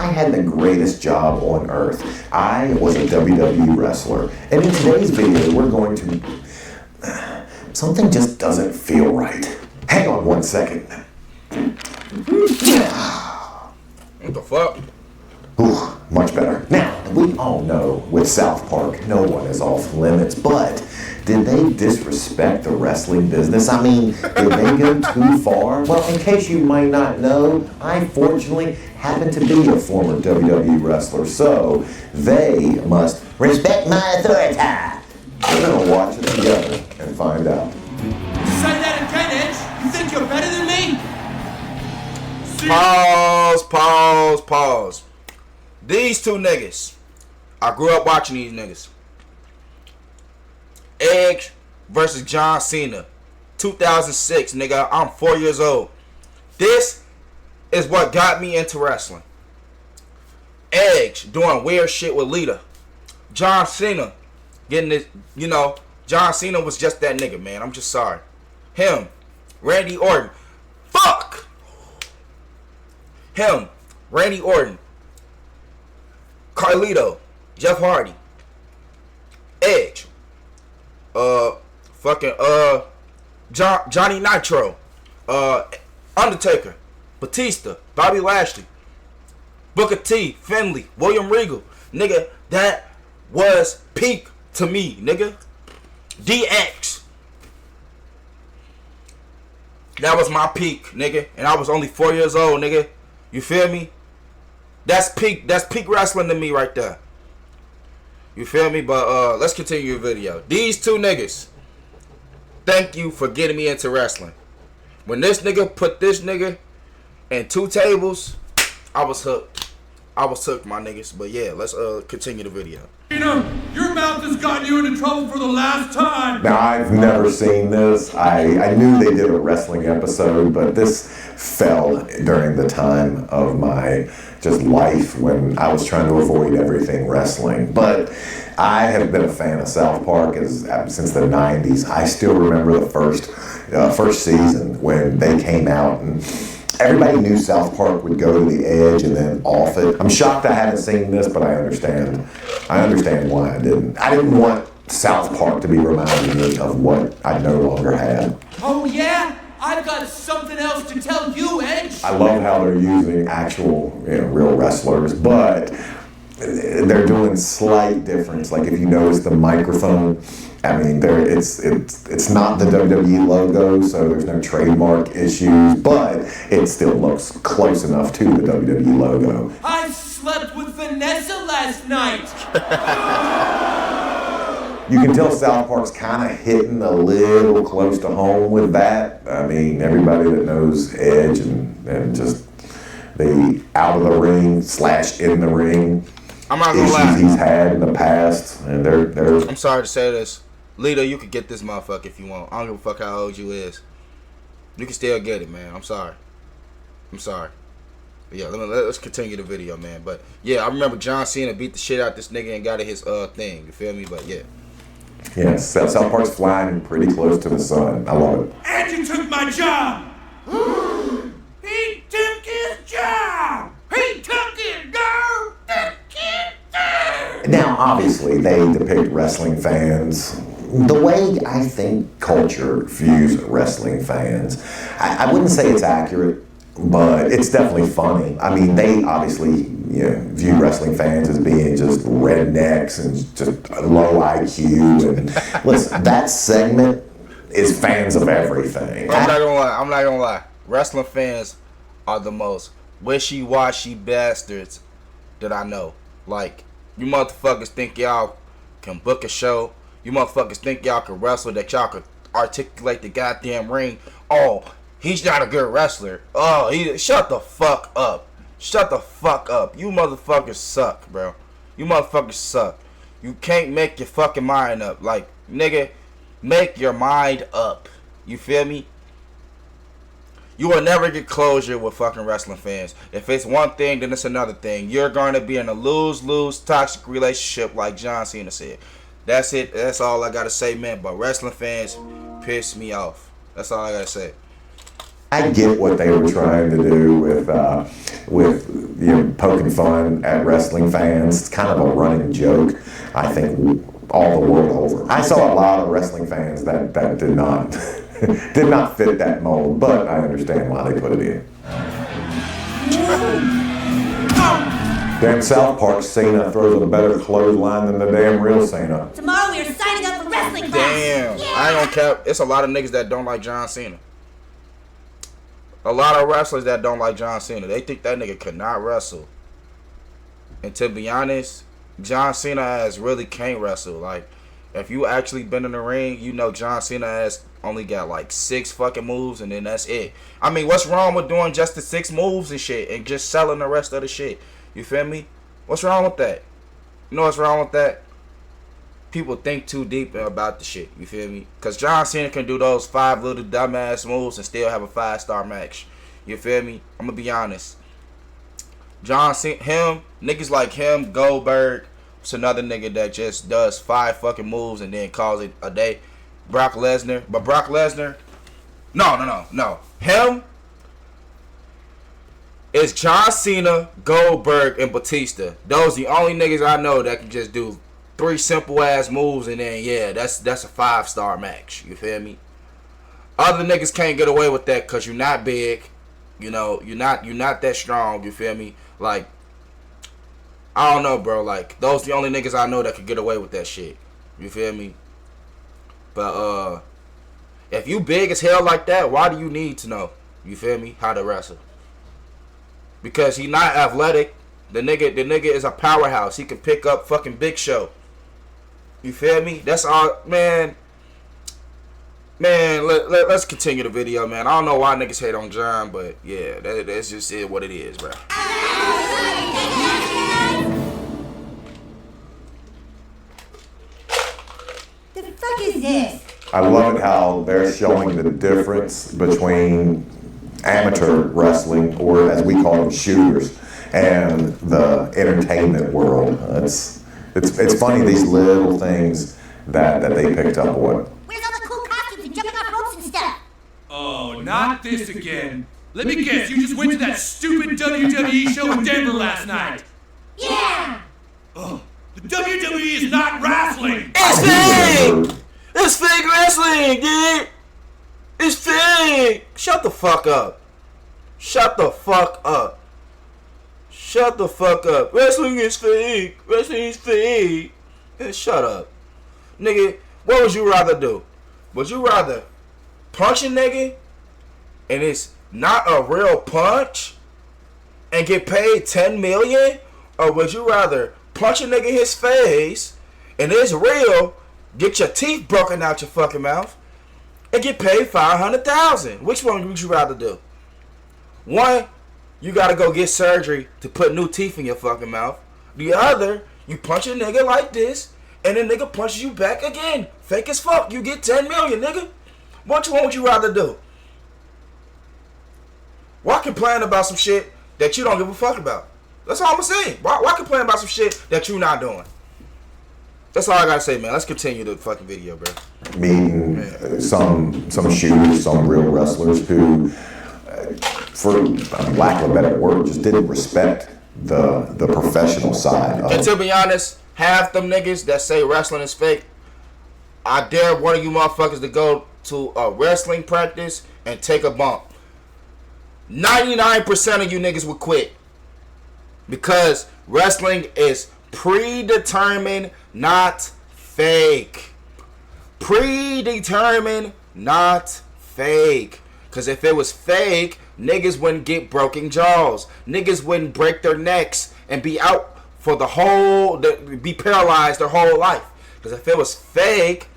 I had the greatest job on earth. I was a WWE wrestler. And in today's video, we're going to... Something just doesn't feel right. Hang on one second. What the fuck? Ooh, much better. Now, we all know with South Park, no one is off limits, but did they disrespect the wrestling business? I mean, did they go too far? Well, in case you might not know, I fortunately happen to be a former WWE wrestler, so they must respect my authority. We're gonna watch it together and find out. Say that again, Edge. You think you're better than me? Pause. These two niggas, I grew up watching these niggas. Edge versus John Cena, 2006, nigga. I'm 4 years old. This is what got me into wrestling. Edge doing weird shit with Lita. John Cena getting this, you know, John Cena was just that nigga, man. I'm just sorry. Him, Randy Orton. Fuck! Him, Randy Orton. Carlito, Jeff Hardy. Edge. Johnny Nitro. Undertaker. Batista. Bobby Lashley. Booker T. Finley. William Regal. Nigga, that was peak to me, nigga. DX. That was my peak, nigga. And I was only 4 years old, nigga. You feel me? That's peak wrestling to me right there. You feel me? But let's continue the video. These two niggas, thank you for getting me into wrestling. When this nigga put this nigga in two tables, I was hooked. I was hooked, my niggas. But yeah, let's continue the video. You know, your mouth has gotten you into trouble for the last time. Now, I've never seen this. I knew they did a wrestling episode, but this fell during the time of my just life when I was trying to avoid everything wrestling. But I have been a fan of South Park since the 90s. I still remember the first season when they came out and everybody knew South Park would go to the edge and then off it. I'm shocked I haven't seen this, but I understand. I understand why I didn't. I didn't want South Park to be reminding me of what I no longer had. Oh yeah? I've got something else to tell you, Edge. I love how they're using actual, real wrestlers, but they're doing slight difference. Like if you notice the microphone, I mean, it's not the WWE logo, so there's no trademark issues, but it still looks close enough to the WWE logo. I slept with Vanessa last night. You can tell South Park's kind of hitting a little close to home with that. I mean, everybody that knows Edge and just the out of the ring / in the ring I'm not gonna issues lie. he's had in the past, and they're. I'm sorry to say this. Lita, you can get this motherfucker if you want. I don't give a fuck how old you is. You can still get it, man. I'm sorry. But yeah, let's continue the video, man. But yeah, I remember John Cena beat the shit out this nigga and got his thing. You feel me? But yeah. Yeah, South Park's flying pretty close to the sun. I love it. And you took my job. He took his job. He took it, girl. Now, obviously, they depict wrestling fans the way I think culture views wrestling fans. I wouldn't say it's accurate, but it's definitely funny. I mean, they obviously view wrestling fans as being just rednecks and just low IQ. And listen, that segment is fans of everything. I'm not gonna lie. Wrestling fans are the most wishy-washy bastards that I know. Like, you motherfuckers think y'all can book a show. You motherfuckers think y'all can wrestle, that y'all can articulate the goddamn ring. Oh, he's not a good wrestler. Oh, shut the fuck up. Shut the fuck up. You motherfuckers suck, bro. You motherfuckers suck. You can't make your fucking mind up. Like, nigga, make your mind up. You feel me? You will never get closure with fucking wrestling fans. If it's one thing, then it's another thing. You're going to be in a lose-lose toxic relationship like John Cena said. That's it. That's all I got to say, man. But wrestling fans piss me off. That's all I got to say. I get what they were trying to do with poking fun at wrestling fans. It's kind of a running joke, I think, all the world over. I saw a lot of wrestling fans that did not did not fit that mold, but I understand why they put it in. Damn South Park Cena throws a better clothesline than the damn real Cena. Tomorrow we are signing up for wrestling class. Damn, I don't care. It's a lot of niggas that don't like John Cena. A lot of wrestlers that don't like John Cena. They think that nigga could not wrestle. And to be honest, John Cena has really can't wrestle. Like, if you actually been in the ring, you know John Cena has only got like 6 fucking moves and then that's it. I mean, what's wrong with doing just the 6 moves and shit and just selling the rest of the shit? You feel me? What's wrong with that? You know what's wrong with that? People think too deep about the shit. You feel me? Because John Cena can do those 5 little dumbass moves and still have a 5-star match. You feel me? I'm going to be honest. John Cena, niggas like him, Goldberg, it's another nigga that just does 5 fucking moves and then calls it a day. Brock Lesnar. But Brock Lesnar, no. Him is John Cena, Goldberg, and Batista. Those the only niggas I know that can just do 3 simple ass moves and then yeah, that's a 5-star match. You feel me? Other niggas can't get away with that because you're not big. You know, you're not that strong. You feel me? Like, I don't know, bro. Like, those the only niggas I know that could get away with that shit. You feel me? But if you big as hell like that, why do you need to know? You feel me? How to wrestle? Because he not athletic. The nigga is a powerhouse. He can pick up fucking Big Show. You feel me? That's all, man. Man, let's continue the video, man. I don't know why niggas hate on John, but yeah, that's just it. What it is, bro. The fuck is this? I love it how they're showing the difference between amateur wrestling, or as we call them, shooters, and the entertainment world. It's funny, these little things that they picked up on. Where's all the cool costumes and jumping off ropes and stuff? Oh, not this again. Let me guess, you just went to that stupid WWE show in Denver last night. Yeah! Ugh, the WWE is not wrestling! It's fake! It's fake wrestling, dude! It's fake! Shut the fuck up. Shut the fuck up. Shut the fuck up. Wrestling is fake. Wrestling is fake. Hey, shut up. Nigga, what would you rather do? Would you rather punch a nigga and it's not a real punch and get paid $10 million? Or would you rather punch a nigga in his face and it's real, get your teeth broken out your fucking mouth, and get paid $500,000? Which one would you rather do? One, you gotta go get surgery to put new teeth in your fucking mouth. The other, you punch a nigga like this, and then nigga punches you back again. Fake as fuck. You get $10 million, nigga. Which one would you rather do? Why complain about some shit that you don't give a fuck about? That's all I'm saying. Why complain about some shit that you not doing? That's all I gotta say, man. Let's continue the fucking video, bro. Meeting some shooters, some real wrestlers who, for lack of a better word, just didn't respect the professional side of And to be honest, half them niggas that say wrestling is fake, I dare one of you motherfuckers to go to a wrestling practice and take a bump. 99% of you niggas would quit. Because wrestling is predetermined, not fake. Predetermined, not fake. Because if it was fake, niggas wouldn't get broken jaws. Niggas wouldn't break their necks and be out for be paralyzed their whole life. Because if it was fake,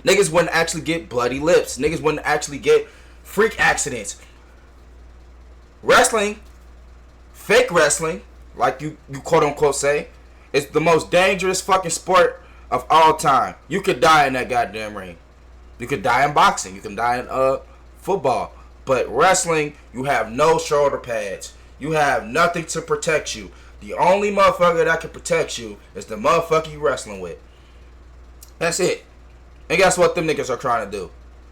niggas wouldn't actually get bloody lips. Niggas wouldn't actually get freak accidents. Wrestling, fake wrestling, like you quote unquote say, is the most dangerous fucking sport of all time. You could die in that goddamn ring. You could die in boxing. You can die in football. But wrestling, you have no shoulder pads. You have nothing to protect you. The only motherfucker that can protect you is the motherfucker you wrestling with. That's it. And guess what them niggas are trying to do?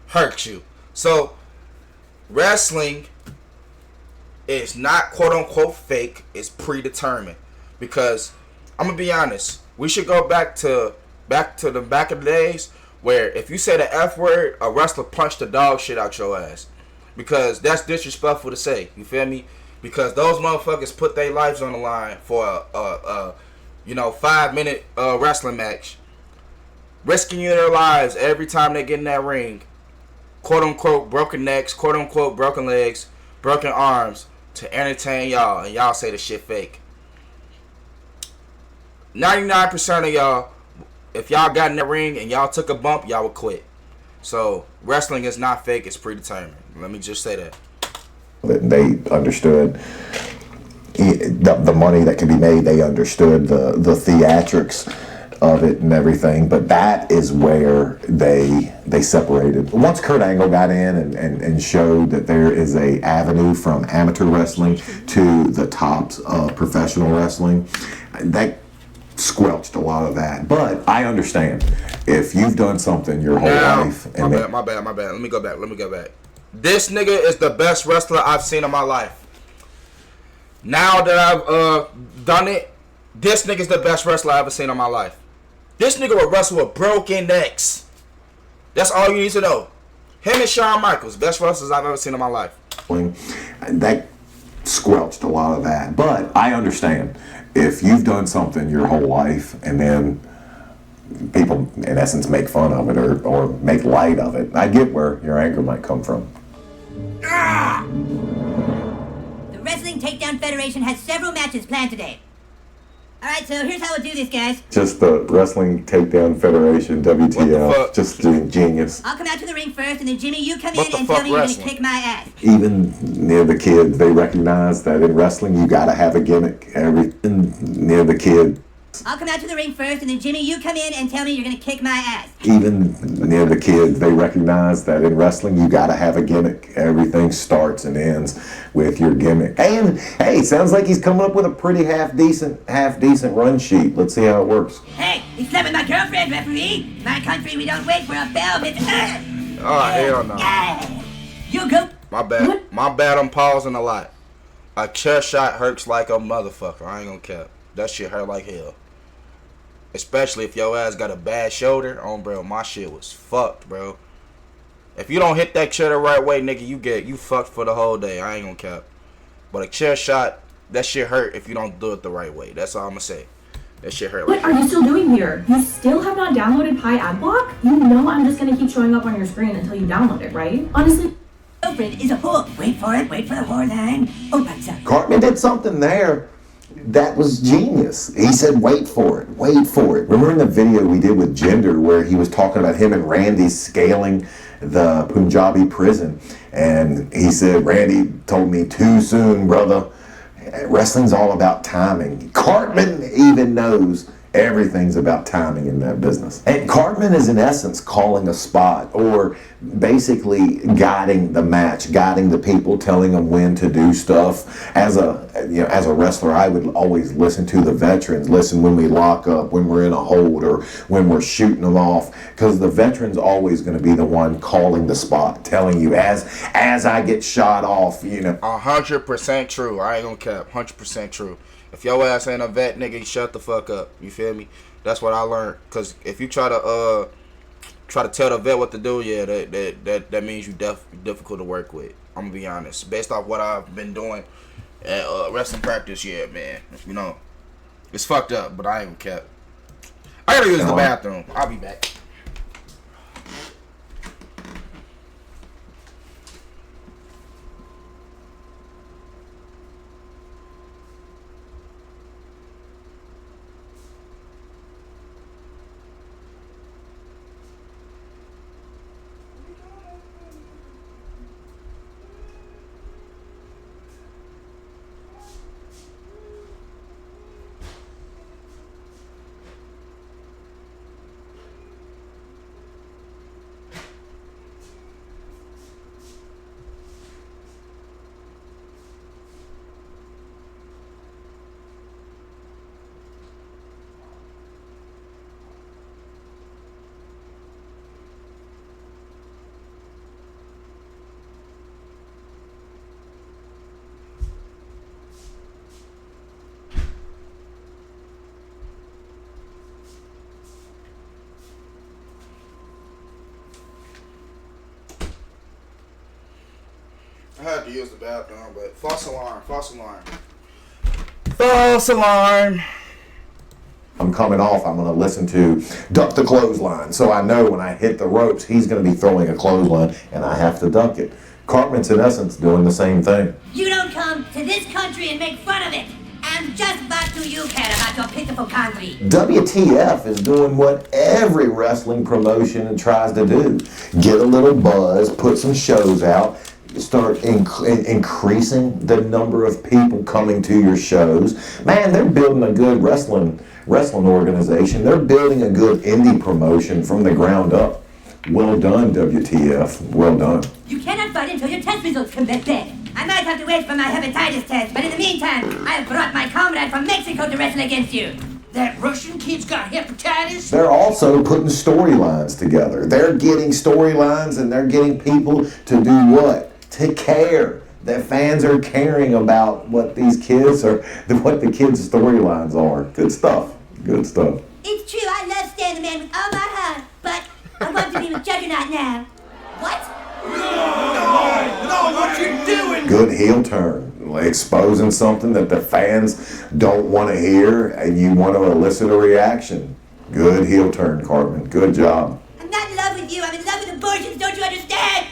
Hurt you. So, wrestling it's not quote unquote fake. It's predetermined. Because I'm gonna be honest, we should go back to the back of the days where if you say the F word, a wrestler punched the dog shit out your ass. Because that's disrespectful to say. You feel me? Because those motherfuckers put their lives on the line for a 5-minute wrestling match, risking their lives every time they get in that ring. Quote unquote broken necks, quote unquote broken legs, broken arms to entertain y'all, and y'all say the shit fake. 99% of y'all, if y'all got in that ring and y'all took a bump, y'all would quit. So wrestling is not fake; it's predetermined. Let me just say that. They understood the money that could be made. They understood the theatrics of it and everything. But that is where they separated. Once Kurt Angle got in and showed that there is a avenue from amateur wrestling to the tops of professional wrestling, that squelched a lot of that. But I understand if you've done something your whole life. And my bad. Let me go back. This nigga is the best wrestler I've seen in my life. Now that I've done it, this nigga's the best wrestler I've ever seen in my life. This nigga will wrestle with broken necks. That's all you need to know. Him and Shawn Michaels, best wrestlers I've ever seen in my life. That squelched a lot of that. But I understand if you've done something your whole life and then people in essence make fun of it or make light of it, I get where your anger might come from. The Wrestling Takedown Federation has several matches planned today. Alright, so here's how we'll do this, guys. Just the Wrestling Takedown Federation, WTF, just genius. I'll come out to the ring first, and then Jimmy, you come in and tell me you're gonna kick my ass. Even near the kids, they recognize that in wrestling you gotta have a gimmick. Everything near the kid. I'll come out to the ring first, and then Jimmy, you come in and tell me you're gonna kick my ass. Even near the kids, they recognize that in wrestling you gotta have a gimmick. Everything starts and ends with your gimmick. And hey, sounds like he's coming up with a pretty half decent run sheet. Let's see how it works. Hey, he's slapping my girlfriend, referee. In my country, we don't wait for a bell. It's Oh hell no. Yeah. You go. My bad. I'm pausing a lot. A chair shot hurts like a motherfucker. I ain't gonna cap. That shit hurt like hell. Especially if your ass got a bad shoulder. Oh, bro, my shit was fucked, bro. If you don't hit that chair the right way, nigga, you fucked for the whole day. I ain't gonna cap. But a chair shot, that shit hurt if you don't do it the right way. That's all I'm gonna say. That shit hurt. What are you still doing here? You still have not downloaded Pi Adblock? You know I'm just gonna keep showing up on your screen until you download it, right? Honestly. Girlfriend is a whore. Wait for it. Wait for the whore line. Oh, that's up. Cartman did something there that was genius. He said, wait for it. Remember in the video we did with Gender where he was talking about him and Randy scaling the Punjabi prison, and he said, Randy told me too soon, brother. Wrestling's all about timing. Cartman even knows everything's about timing in that business. And Cartman is in essence calling a spot, or basically guiding the match, guiding the people, telling them when to do stuff. As a wrestler, I would always listen to the veterans, listen when we lock up, when we're in a hold, or when we're shooting them off, because the veteran's always going to be the one calling the spot, telling you as I get shot off, 100% true. I ain't gonna cap. 100% true. If your ass ain't a vet, nigga, you shut the fuck up. You feel me? That's what I learned. Cause if you try to tell the vet what to do, yeah, that means you difficult to work with. I'm gonna be honest. Based off what I've been doing at wrestling practice, yeah, man. It's fucked up, but I ain't gonna cap. I gotta use the bathroom. I'll be back. I had to use the bathroom, but false alarm, false alarm. False alarm. I'm coming off, I'm going to listen to Duck the Clothesline. So I know when I hit the ropes, he's going to be throwing a clothesline, and I have to duck it. Cartman's, in essence, doing the same thing. You don't come to this country and make fun of it. And just what do you care about your pitiful country? WTF is doing what every wrestling promotion tries to do. Get a little buzz, put some shows out, start increasing the number of people coming to your shows. Man, they're building a good wrestling organization. They're building a good indie promotion from the ground up. Well done, WTF. Well done. You cannot fight until your test results come back. I might have to wait for my hepatitis test, but in the meantime, I have brought my comrade from Mexico to wrestle against you. That Russian kid's got hepatitis? They're also putting storylines together. They're getting storylines and they're getting people to do what? To care. That fans are caring about what these kids are, what the kids' storylines are. Good stuff. Good stuff. It's true, I love Stan the Man with all my heart, but I want to be with Juggernaut now. What? No, what you doing? Good heel turn. Exposing something that the fans don't want to hear and you want to elicit a reaction. Good heel turn, Cartman. Good job. I'm not in love with you, I'm in love with abortions, don't you understand?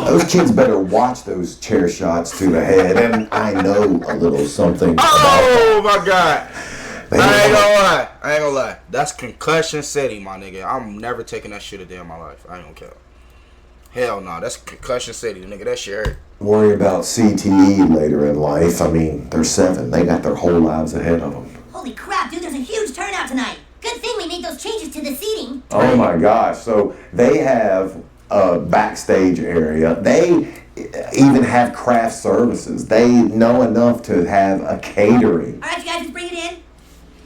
Those kids better watch those chair shots to the head, and I know a little something about Oh my God. They I ain't don't- gonna lie. That's concussion city, my nigga. I'm never taking that shit a day in my life. I ain't gonna care. Hell no, that's concussion city, nigga. That shit hurt. Worry about CTE later in life. I mean, they're 7. They got their whole lives ahead of them. Holy crap, dude, there's a huge turnout tonight. Good thing we made those changes to the seating. Oh my gosh. So they have a backstage area. They even have craft services. They know enough to have a catering. All right, you guys, let's bring it in.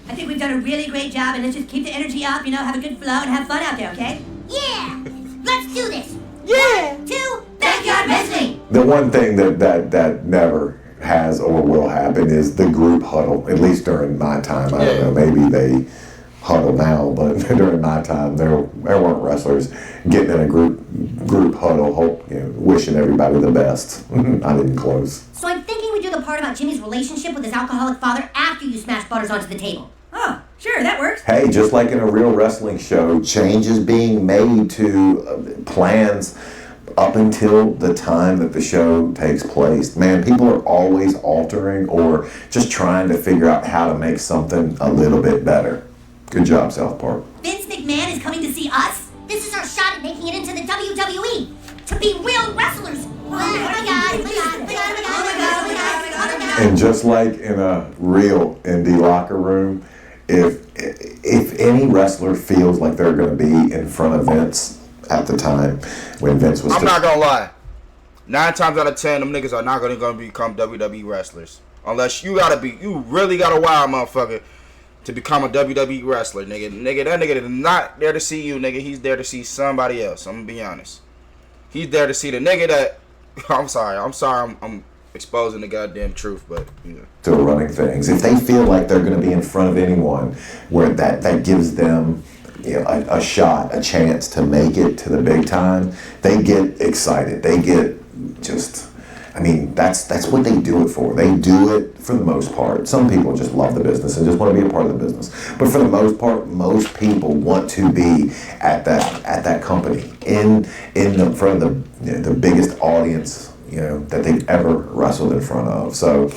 I think we've done a really great job, and let's just keep the energy up, have a good flow, and have fun out there, okay? Yeah! Let's do this! Yeah! 2, Backyard Wrestling! The one thing that never has or will happen is the group huddle, at least during my time. I don't know, maybe they huddle now, but during my time, there weren't wrestlers getting in a group huddle, wishing everybody the best. I didn't close. So I'm thinking we do the part about Jimmy's relationship with his alcoholic father after you smash Butters onto the table. Oh, sure, that works. Hey, just like in a real wrestling show, changes being made to plans up until the time that the show takes place. Man, people are always altering or just trying to figure out how to make something a little bit better. Good job, South Park. Vince McMahon is coming to see us? This is our shot at making it into the WWE. To be real wrestlers. Oh my God. And just like in a real indie locker room, if any wrestler feels like they're going to be in front of Vince at the time when Vince was... I'm not gonna lie. 9 times out of 10, them niggas are not gonna become WWE wrestlers. Unless you really got a wild motherfucker to become a WWE wrestler, nigga. That nigga is not there to see you, nigga. He's there to see somebody else. I'm gonna be honest. He's there to see the nigga that... I'm sorry. I'm exposing the goddamn truth, but Still running things. If they feel like they're going to be in front of anyone, where that gives them a shot, a chance to make it to the big time, they get excited. They get just... I mean, that's what they do it for. They do it for the most part. Some people just love the business and just want to be a part of the business. But for the most part, most people want to be at that company in front of the biggest audience that they've ever wrestled in front of. So,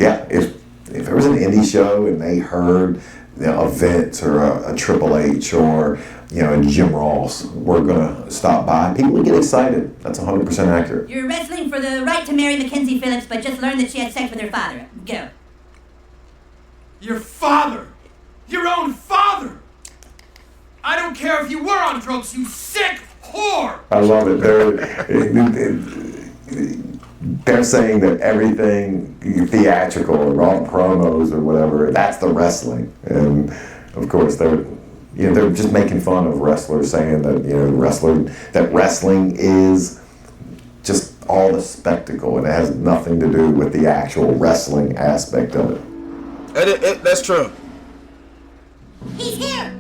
yeah, if there was an indie show and they heard a Vince or a Triple H or a Jim Ross were gonna stop by, people would get excited. That's 100% accurate. You're wrestling for the right to marry Mackenzie Phillips, but just learned that she had sex with her father. Go. Your father! Your own father! I don't care if you were on drugs, you sick whore! I love it. They're saying that everything theatrical or wrong promos or whatever, that's the wrestling. And of course they're just making fun of wrestlers, saying that wrestling is just all the spectacle and it has nothing to do with the actual wrestling aspect of it. That's true. He's here!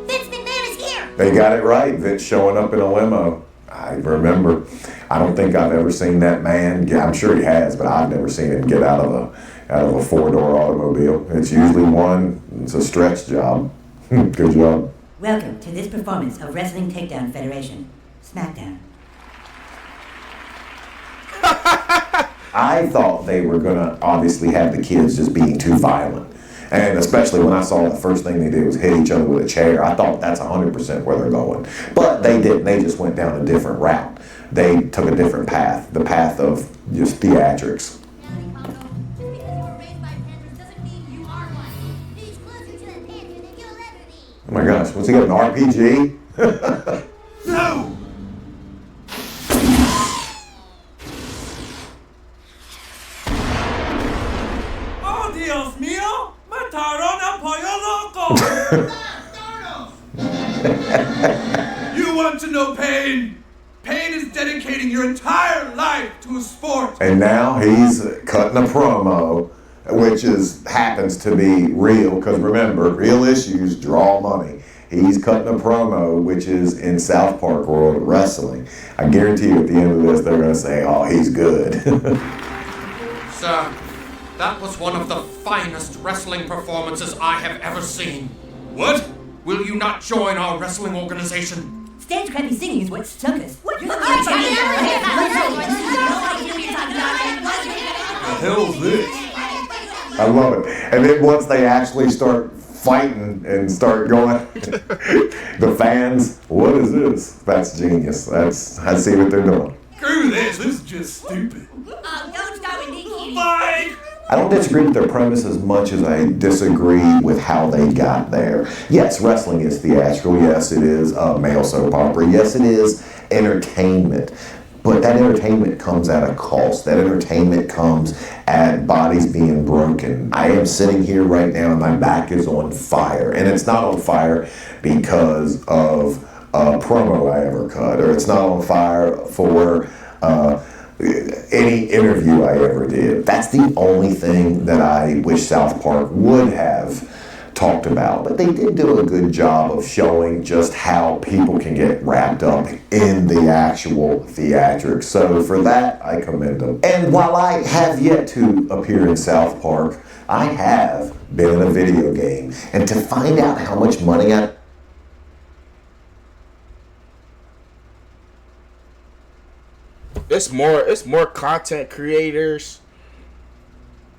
Vince McMahon is here! They got it right. Vince showing up in a limo. I remember, I don't think I've ever seen that man, I'm sure he has, but I've never seen him get out of a four-door automobile. It's usually one, it's a stretch job. Good job. Welcome to this performance of Wrestling Takedown Federation, SmackDown. I thought they were going to obviously have the kids just being too violent. And especially when I saw the first thing they did was hit each other with a chair, I thought that's 100% where they're going. But they didn't. They just went down a different route. They took a different path, the path of just theatrics. Oh my gosh, was he got an RPG? No! Oh, Dios mío! Mataron a Pollo Loco! You want to know pain? Pain is dedicating your entire life to a sport. And now he's cutting a promo, which happens to be real, because remember, real issues draw money. He's cutting a promo, which is in South Park World of Wrestling. I guarantee you at the end of this, they're going to say, oh, he's good. Sir, that was one of the finest wrestling performances I have ever seen. What? Will you not join our wrestling organization? Stage crappy singing is what stunk us. What? You're The hell's this? I love it. And then once they actually start fighting and start going, the fans, what is this? That's genius. I see what they're doing. Screw this. This is just stupid. Don't start with me, Kitty. Bye! I don't disagree with their premise as much as I disagree with how they got there. Yes, wrestling is theatrical. Yes, it is a male soap opera. Yes, it is entertainment. But that entertainment comes at a cost. That entertainment comes at bodies being broken. I am sitting here right now and my back is on fire. And it's not on fire because of a promo I ever cut, or it's not on fire for any interview I ever did. That's the only thing that I wish South Park would have talked about. But they did do a good job of showing just how people can get wrapped up in the actual theatrics. So for that, I commend them. And while I have yet to appear in South Park, I have been in a video game. And to find out how much money It's more content creators,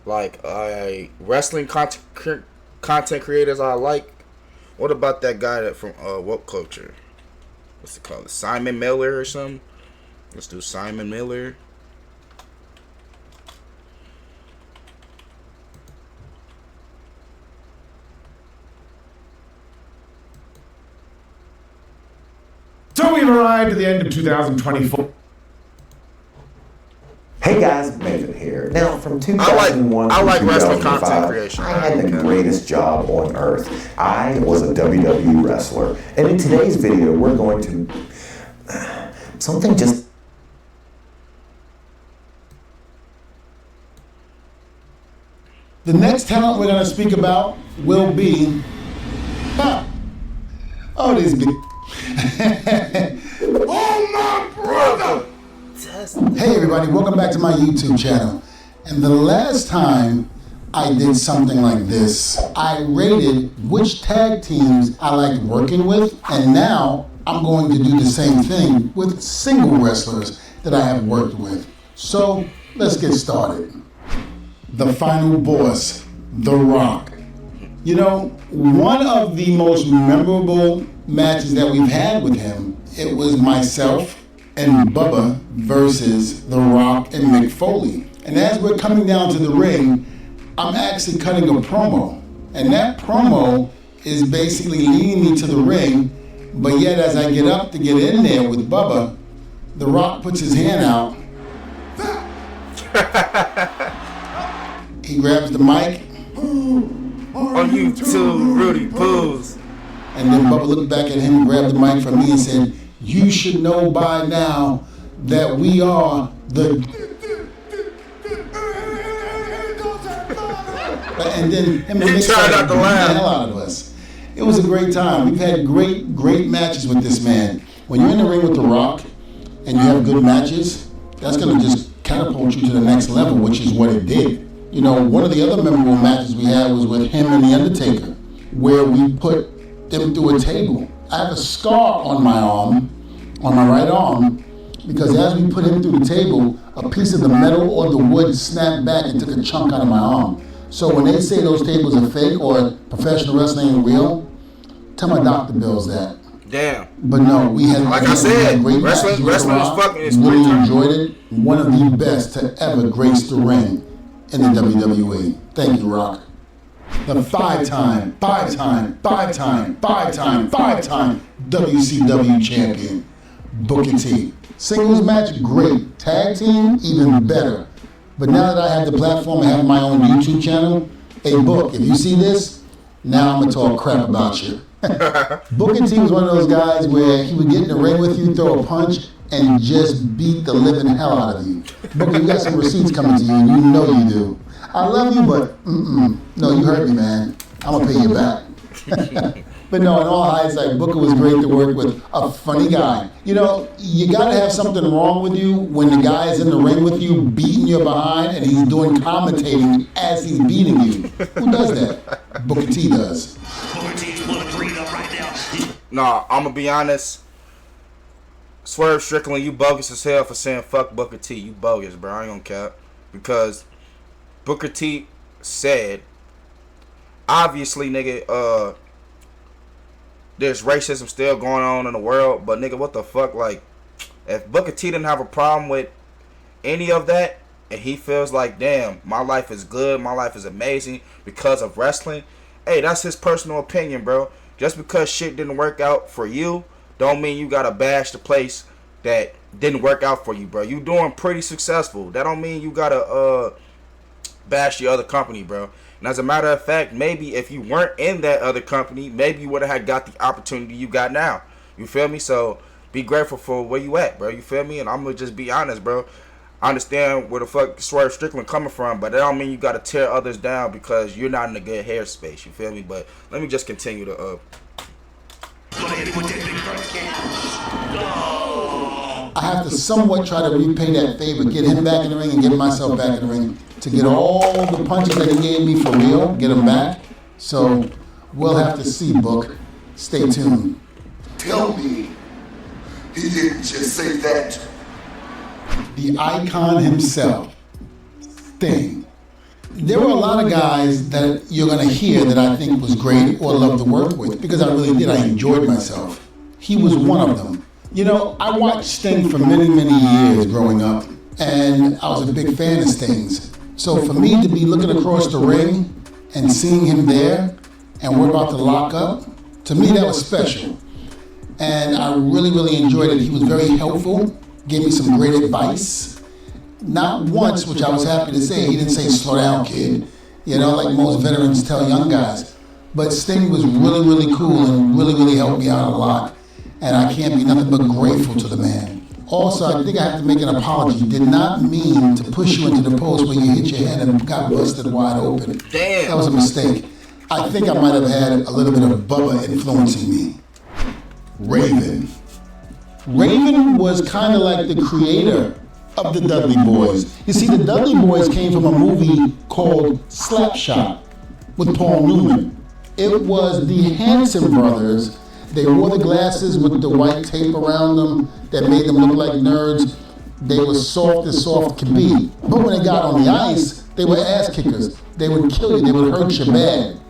like wrestling content creators I like. What about that guy that from Woke Culture? What's it called? Simon Miller or something? Let's do Simon Miller. So we've arrived at the end of 2024. Hey guys, Maven here. Now, from 2001 I like to wrestling 2005, content creation. I had the greatest job on earth. I was a WWE wrestler. And in today's video, we're going to... something just... The next talent we're going to speak about will be... Oh, these big... Oh, my brother! Hey everybody, welcome back to my YouTube channel. And the last time I did something like this, I rated which tag teams I liked working with, and now I'm going to do the same thing with single wrestlers that I have worked with. So let's get started. The final boss, The Rock. You know, one of the most memorable matches that we've had with him, it was myself and Bubba versus The Rock and Mick Foley. And as we're coming down to the ring, I'm actually cutting a promo. And that promo is basically leading me to the ring, but yet as I get up to get in there with Bubba, The Rock puts his hand out. He grabs the mic. On YouTube, Rudy Poos. And then Bubba looked back at him, grabbed the mic from me and said, "You should know by now that we are the..." And then him and Mick started to beat the hell out of us. It was a great time. We've had great matches with this man. When you're in the ring with The Rock, and you have good matches, that's going to just catapult you to the next level, which is what it did. You know, one of the other memorable matches we had was with him and The Undertaker, where we put them through a table. I have a scar on my arm, on my right arm, because as we put him through the table, a piece of the metal or the wood snapped back and took a chunk out of my arm. So when they say those tables are fake or professional wrestling ain't real, tell my doctor bills that. Damn. But no, we had, like I said, wrestling is fucking. It's really enjoyed it. One of the best to ever grace the ring in the WWE. Thank you, Rock. The five-time WCW champion, Booker T. Singles match, great. Tag team, even better. But now that I have the platform and have my own YouTube channel, hey, Book, if you see this, now I'm going to talk crap about you. Booker T was one of those guys where he would get in the ring with you, throw a punch, and just beat the living hell out of you. Booker, you got some receipts coming to you, and you know you do. I love you, but no, you hurt me, man. I'm going to pay you back. But no, in all hindsight, Booker was great to work with, a funny guy. You know, you got to have something wrong with you when the guy is in the ring with you, beating you behind, and he's doing commentating as he's beating you. Who does that? Booker T does. Booker T's pulling green up right now. Nah, I'm going to be honest. Swerve Strickland, you bogus as hell for saying fuck Booker T. You bogus, bro. I ain't going to cap. Because Booker T said, obviously, nigga, there's racism still going on in the world, but nigga, what the fuck? Like, if Booker T didn't have a problem with any of that, and he feels like, damn, my life is good, my life is amazing because of wrestling, hey, that's his personal opinion, bro. Just because shit didn't work out for you, don't mean you gotta bash the place that didn't work out for you, bro. You doing pretty successful. That don't mean you gotta bash the other company, bro. And as a matter of fact, maybe if you weren't in that other company, maybe you would have got the opportunity you got now. You feel me? So be grateful for where you at, bro. You feel me? And I'm going to just be honest, bro. I understand where the fuck Swerve Strickland coming from, but that don't mean you got to tear others down because you're not in a good hair space. You feel me? But let me just continue to... Go ahead and put that big first count. I have to somewhat try to repay that favor, get him back in the ring and get myself back in the ring to get all the punches that he gave me for real, get them back. So we'll have to see, Book. Stay tuned. Tell me, he didn't just say that. The icon himself, Sting. There were a lot of guys that you're going to hear that I think was great or love to work with because I really did. I enjoyed myself. He was one of them. You know, I watched Sting for many, many years growing up, and I was a big fan of Sting's. So for me to be looking across the ring and seeing him there, and we're about to lock up, to me that was special. And I really, really enjoyed it. He was very helpful, gave me some great advice. Not once, which I was happy to say, he didn't say, slow down, kid. You know, like most veterans tell young guys. But Sting was really, really cool and really, really helped me out a lot. And I can't be nothing but grateful to the man. Also, I think I have to make an apology. Did not mean to push you into the post where you hit your head and got busted wide open. Damn. That was a mistake. I think I might have had a little bit of Bubba influencing me. Raven. Raven was kind of like the creator of the Dudley Boys. You see, the Dudley Boys came from a movie called Slapshot with Paul Newman. It was the Hanson brothers. They wore the glasses with the white tape around them that made them look like nerds. They were soft as soft could be. But when they got on the ice, they were ass kickers. They would kill you. They would hurt you bad.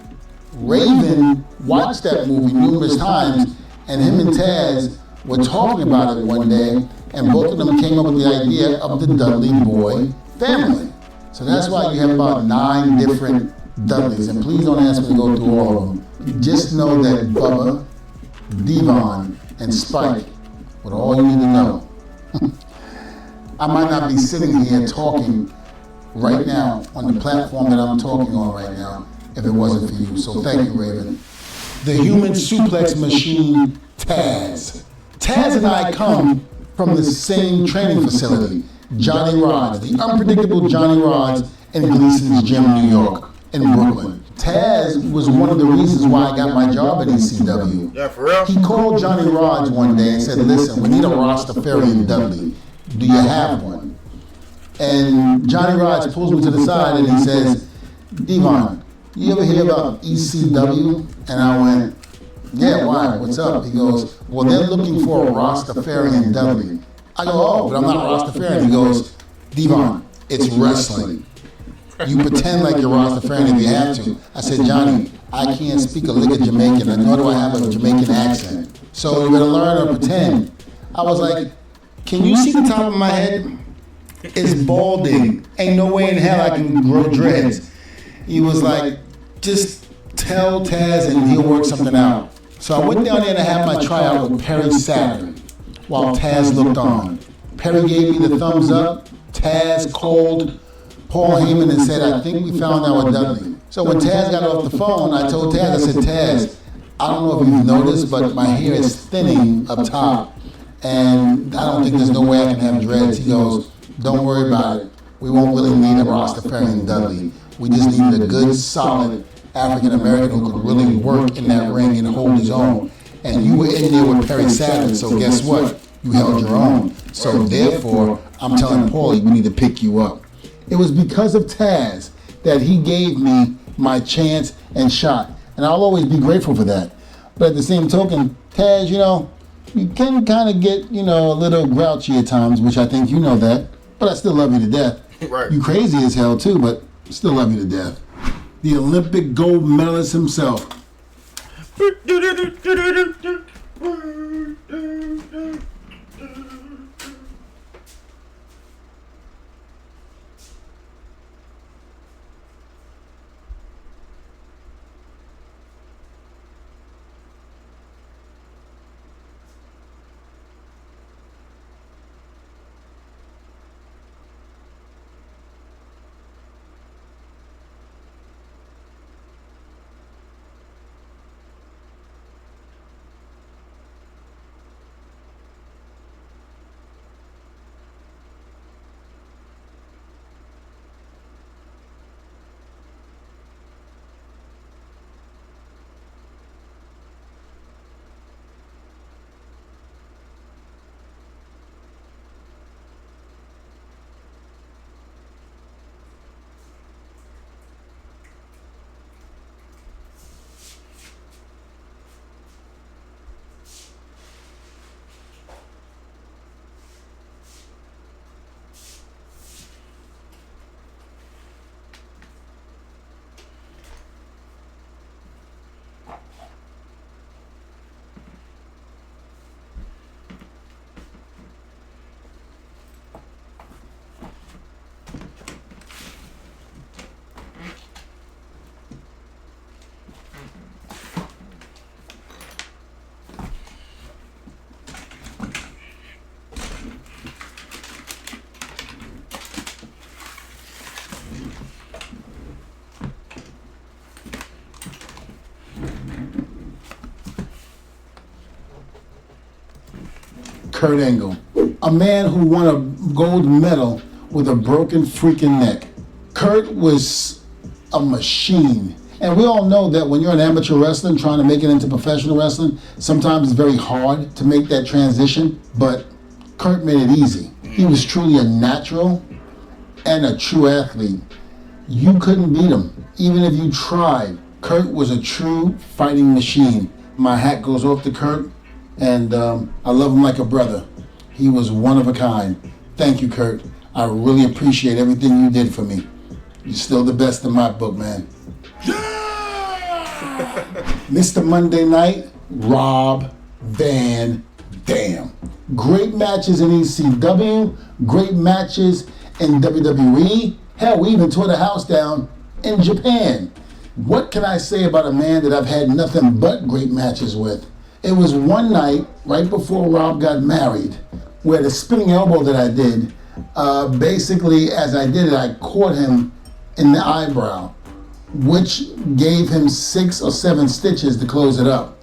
Raven watched that movie numerous times, and him and Taz were talking about it one day, and both of them came up with the idea of the Dudley Boy family. So that's why you have about 9 different Dudleys, and please don't ask me to go through all of them. Just know that Bubba, Devon, and Spike were all you need to know. I might not be sitting here talking right now on the platform that I'm talking on right now if it wasn't for you. So thank you, Raven. The human suplex machine, Taz. Taz and I come from the same training facility, Johnny Rods, the unpredictable Johnny Rods in Gleason's Gym, New York, in Brooklyn. Taz was one of the reasons why I got my job at ECW. Yeah, for real? He called Johnny Rods one day and said, listen, we need a Rastafarian Dudley. Do you have one? And Johnny Rods pulls me to the side and he says, Devon, you ever hear about ECW? And I went, yeah, why? What's up? He goes, well, they're looking for a Rastafarian Dudley. I go, oh, but I'm not Rastafarian. He goes, Devon, it's wrestling. You pretend like you're Rastafarian if you have to. I said, Johnny, I can't speak a lick of Jamaican, and nor do I have a Jamaican accent. So you better learn or pretend. I was like, can you see the top of my head? It's balding. Ain't no way in hell I can grow dreads. He was like, just tell Taz and he'll work something out. So I went down there and I had my tryout with Perry Saturn while Taz looked on. Perry gave me the thumbs up. Taz called Paul Heyman and said, I think we found our Dudley. So when Taz got off the phone, I told Taz, I said, Taz, I don't know if you've noticed, but my hair is thinning up top. And I don't think there's no way I can have dreads. He goes, don't worry about it. We won't really need a Rastafarian Dudley. We just need a good, solid African American who could really work in that ring and hold his own. And you were in there with Perry Saturn, so guess what? You held your own. So therefore, I'm telling Paulie, we need to pick you up. It was because of Taz that he gave me my chance and shot. And I'll always be grateful for that. But at the same token, Taz, you can kind of get, a little grouchy at times, which I think you know that. But I still love you to death. Right. You crazy as hell too, but still love you to death. The Olympic gold medalist himself. Kurt Angle, a man who won a gold medal with a broken freaking neck. Kurt was a machine. And we all know that when you're an amateur wrestler and trying to make it into professional wrestling, sometimes it's very hard to make that transition, but Kurt made it easy. He was truly a natural and a true athlete. You couldn't beat him, even if you tried. Kurt was a true fighting machine. My hat goes off to Kurt, and I love him like a brother. He was one of a kind. Thank you, Kurt. I really appreciate everything you did for me. You're still the best in my book, man. Mr. Monday Night, Rob Van Dam. Great matches in ECW, great matches in WWE. Hell, we even tore the house down in Japan. What can I say about a man that I've had nothing but great matches with? It was one night, right before Rob got married, where the spinning elbow that I did, basically as I did it, I caught him in the eyebrow, which gave him 6 or 7 stitches to close it up.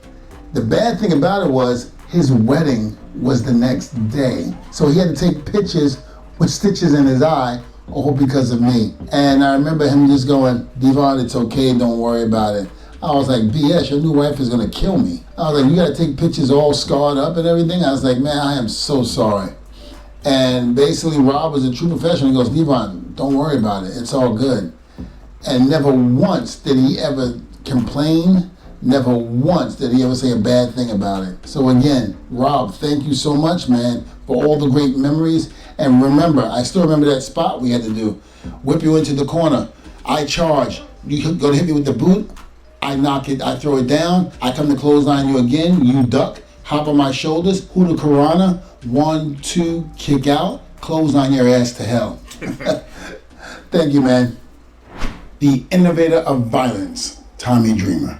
The bad thing about it was his wedding was the next day. So he had to take pictures with stitches in his eye all because of me. And I remember him just going, Devon, it's okay, don't worry about it. I was like, BS, your new wife is gonna kill me. I was like, you gotta take pictures all scarred up and everything. I was like, man, I am so sorry. And basically Rob was a true professional. He goes, Devon, don't worry about it, it's all good. And never once did he ever complain. Never once did he ever say a bad thing about it. So again, Rob, thank you so much, man, for all the great memories. And remember, I still remember that spot we had to do. Whip you into the corner. I charge. You go to hit me with the boot. I knock it. I throw it down. I come to clothesline you again. You duck. Hop on my shoulders. Huda Karana. 1, 2, kick out. Clothesline your ass to hell. Thank you, man. The innovator of violence, Tommy Dreamer.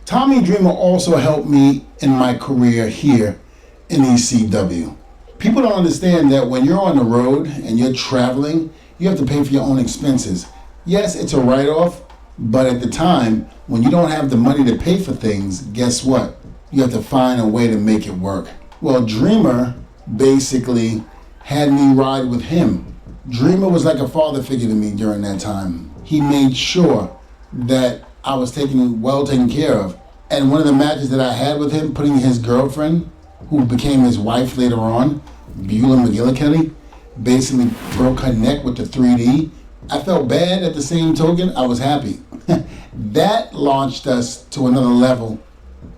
Tommy Dreamer also helped me in my career here in ECW. People don't understand that when you're on the road and you're traveling, you have to pay for your own expenses. Yes, it's a write-off, but at the time, when you don't have the money to pay for things, guess what? You have to find a way to make it work. Well, Dreamer basically had me ride with him. Dreamer was like a father figure to me during that time. He made sure that I was well taken care of. And one of the matches that I had with him, putting his girlfriend, who became his wife later on, Beulah McGillicuddy, basically broke her neck with the 3D. I felt bad at the same token. I was happy. That launched us to another level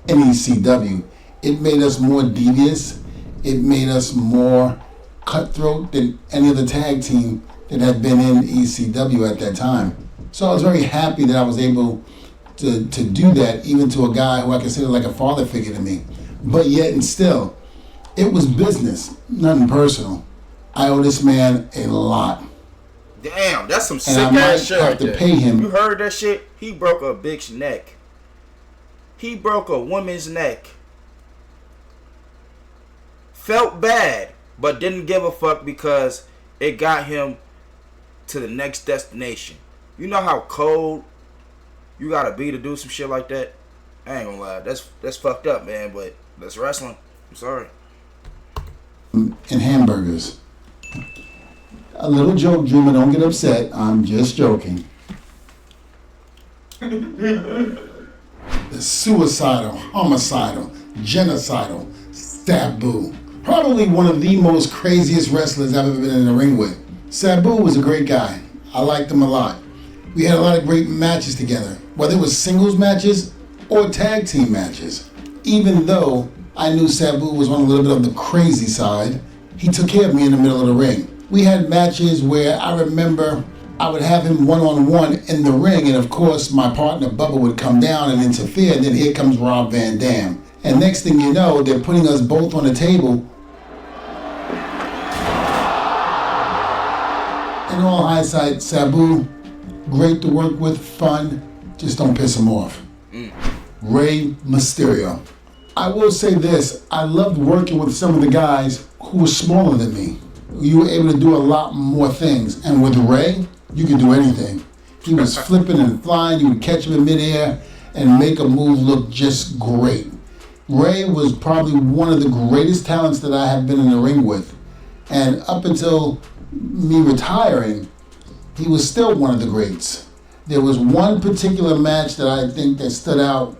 in ECW. It made us more devious. It made us more cutthroat than any other tag team that had been in ECW at that time. So I was very happy that I was able to do that, even to a guy who I consider like a father figure to me. But yet and still, it was business, nothing personal. I owe this man a lot. Damn, that's some sick ass shit right there. Pay him. You heard that shit? He broke a bitch's neck. He broke a woman's neck. Felt bad, but didn't give a fuck because it got him to the next destination. You know how cold you gotta be to do some shit like that? I ain't gonna lie, that's fucked up, man, but that's wrestling. I'm sorry. And hamburgers. A little joke, Dreamer, don't get upset. I'm just joking. The suicidal, homicidal, genocidal, Sabu. Probably one of the most craziest wrestlers I've ever been in the ring with. Sabu was a great guy. I liked him a lot. We had a lot of great matches together, whether it was singles matches or tag team matches. Even though I knew Sabu was on a little bit of the crazy side, he took care of me in the middle of the ring. We had matches where I remember I would have him one-on-one in the ring, and of course my partner Bubba would come down and interfere, and then here comes Rob Van Dam. And next thing you know, they're putting us both on the table. In all hindsight, Sabu, great to work with, fun, just don't piss him off. Rey Mysterio. I will say this, I loved working with some of the guys who were smaller than me. You were able to do a lot more things. And with Rey, you could do anything. He was flipping and flying, you would catch him in midair and make a move look just great. Rey was probably one of the greatest talents that I have been in the ring with. And up until me retiring, he was still one of the greats. There was one particular match that I think that stood out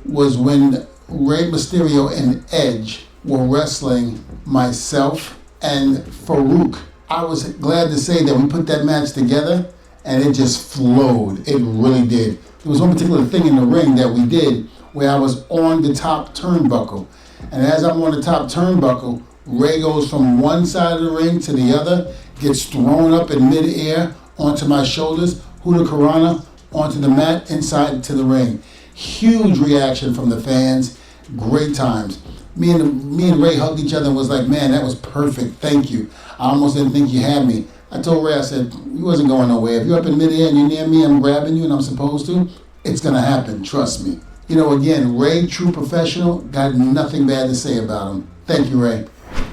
was when Rey Mysterio and Edge were wrestling myself and Farouk. I was glad to say that we put that match together and it just flowed. It really did. There was one particular thing in the ring that we did where I was on the top turnbuckle. And as I'm on the top turnbuckle, Rey goes from one side of the ring to the other, gets thrown up in midair onto my shoulders, Huda Karana onto the mat, inside to the ring. Huge reaction from the fans, great times. Me and Rey hugged each other and was like, man, that was perfect, thank you. I almost didn't think you had me. I told Rey, I said, you wasn't going nowhere. If you're up in midair and you're near me, I'm grabbing you and I'm supposed to, it's gonna happen, trust me. You know, again, Rey, true professional, got nothing bad to say about him. Thank you, Rey.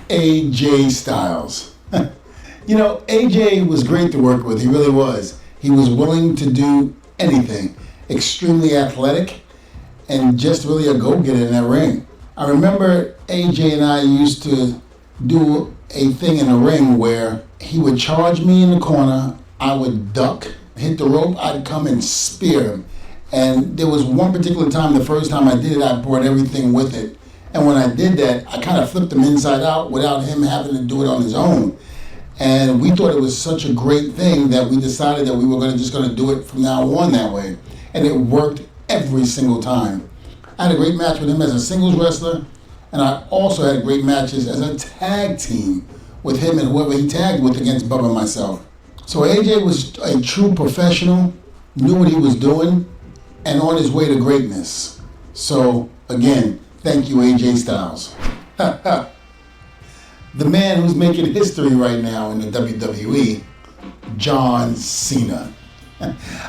AJ Styles. You know, AJ was great to work with, he really was. He was willing to do anything, extremely athletic, and just really a go-getter in that ring. I remember AJ and I used to do a thing in the ring where he would charge me in the corner, I would duck, hit the rope, I'd come and spear him. And there was one particular time, the first time I did it, I brought everything with it. And when I did that, I kind of flipped him inside out without him having to do it on his own. And we thought it was such a great thing that we decided that we were just going to do it from now on that way. And it worked every single time. I had a great match with him as a singles wrestler, and I also had great matches as a tag team with him and whoever he tagged with against Bubba and myself. So AJ was a true professional, knew what he was doing, and on his way to greatness. So again, thank you, AJ Styles. The man who's making history right now in the WWE, John Cena.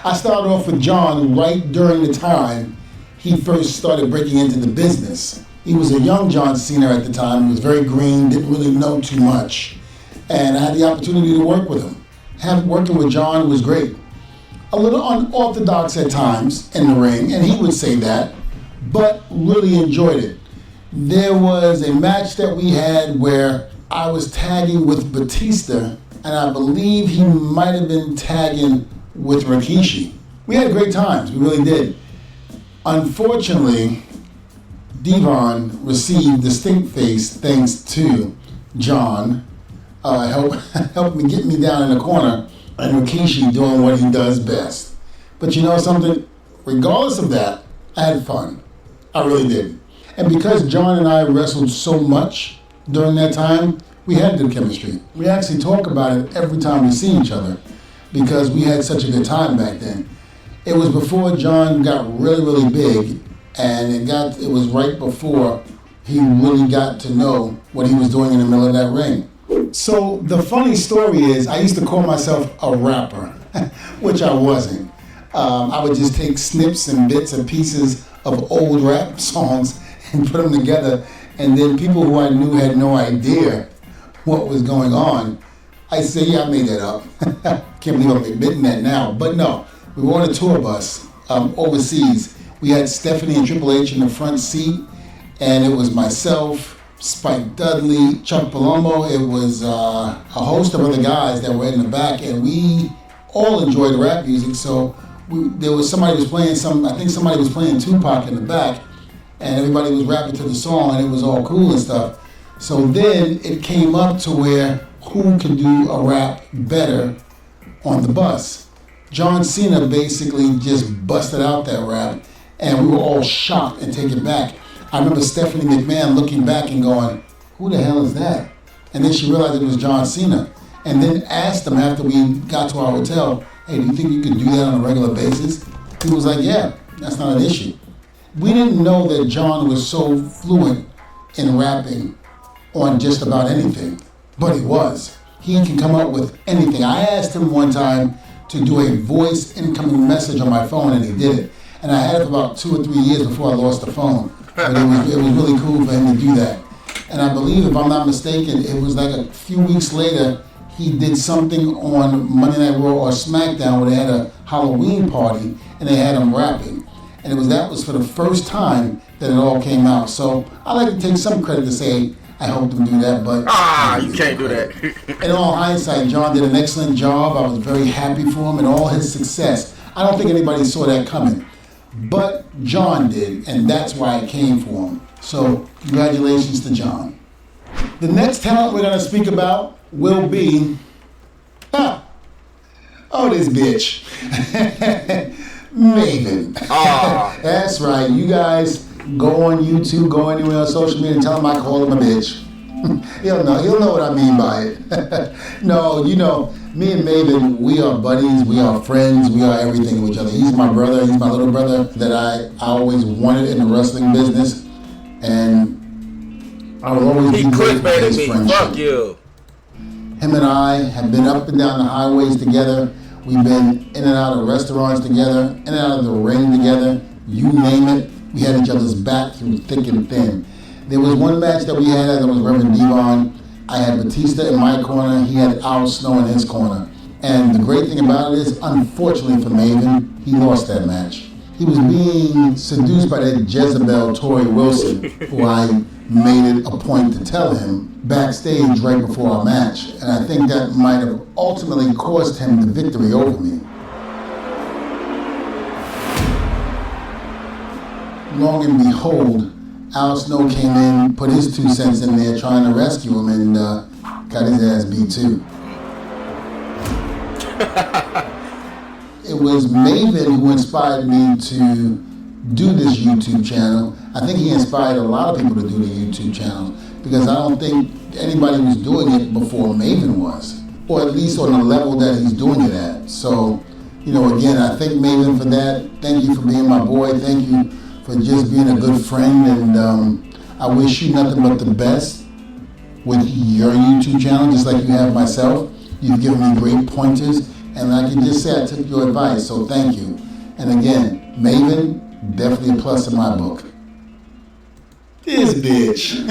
I started off with John right during the time he first started breaking into the business. He was a young John Cena at the time. He was very green, didn't really know too much. And I had the opportunity to work with him. Working with John was great. A little unorthodox at times in the ring, and he would say that, but really enjoyed it. There was a match that we had where I was tagging with Batista, and I believe he might have been tagging with Rikishi. We had great times, we really did. Unfortunately, Devon received the stink face thanks to John. Helped me get me down in the corner, and Rikishi doing what he does best. But you know something? Regardless of that, I had fun. I really did. And because John and I wrestled so much during that time, we had good chemistry. We actually talk about it every time we see each other because we had such a good time back then. It was before John got really, really big, and it was right before he really got to know what he was doing in the middle of that ring. So the funny story is I used to call myself a rapper, which I wasn't. I would just take snips and bits and pieces of old rap songs and put them together, and then people who I knew had no idea what was going on, I say, yeah, I made that up. Can't believe I'm admitting that now. But no, we were on a tour bus overseas. We had Stephanie and Triple H in the front seat, and it was myself, Spike Dudley, Chuck Palumbo. It was a host of other guys that were in the back, and we all enjoyed rap music. So somebody was playing Tupac in the back, and everybody was rapping to the song, and it was all cool and stuff. So then it came up to where who can do a rap better on the bus. John Cena basically just busted out that rap, and we were all shocked and taken back. I remember Stephanie McMahon looking back and going, who the hell is that? And then she realized it was John Cena, and then asked him after we got to our hotel, hey, do you think you could do that on a regular basis? He was like, yeah, that's not an issue. We didn't know that John was so fluent in rapping on just about anything, but he was. He can come up with anything. I asked him one time to do a voice incoming message on my phone, and he did it. And I had it for about 2 or 3 years before I lost the phone. But it was really cool for him to do that. And I believe, if I'm not mistaken, it was like a few weeks later, he did something on Monday Night Raw or SmackDown where they had a Halloween party, and they had him rapping. And that was for the first time that it all came out. So I like to take some credit to say, I helped him do that, but... you can't do that. In all hindsight, John did an excellent job. I was very happy for him and all his success. I don't think anybody saw that coming. But John did, and that's why it came for him. So, congratulations to John. The next talent we're going to speak about will be... this bitch. Maven. That's right. You guys... go on YouTube, go anywhere on social media and tell him I call him a bitch. He'll know what I mean by it. No, me and Maven, we are buddies, we are friends, we are everything to each other. He's my brother, he's my little brother that I always wanted in the wrestling business, and I will always be grateful for his friendship. Fuck you. Him and I have been up and down the highways together. We've been in and out of restaurants together, in and out of the ring together, you name it. We had each other's back through thick and thin. There was one match that we had that was Reverend Devon. I had Batista in my corner. He had Al Snow in his corner. And the great thing about it is, unfortunately for Maven, he lost that match. He was being seduced by that Jezebel, Tori Wilson, who I made it a point to tell him backstage right before our match. And I think that might have ultimately caused him the victory over me. Long and behold, Al Snow came in, put his 2 cents in there trying to rescue him, and got his ass beat too. It was Maven who inspired me to do this YouTube channel. I think he inspired a lot of people to do the YouTube channel because I don't think anybody was doing it before Maven was, or at least on the level that he's doing it at. So, you know, again, I thank Maven for that. Thank you for being my boy. Thank you for just being a good friend, and I wish you nothing but the best with your YouTube channel, just like you have myself. You've given me great pointers, and I can just say I took your advice, so thank you. And again, Maven, definitely a plus in my book. This bitch.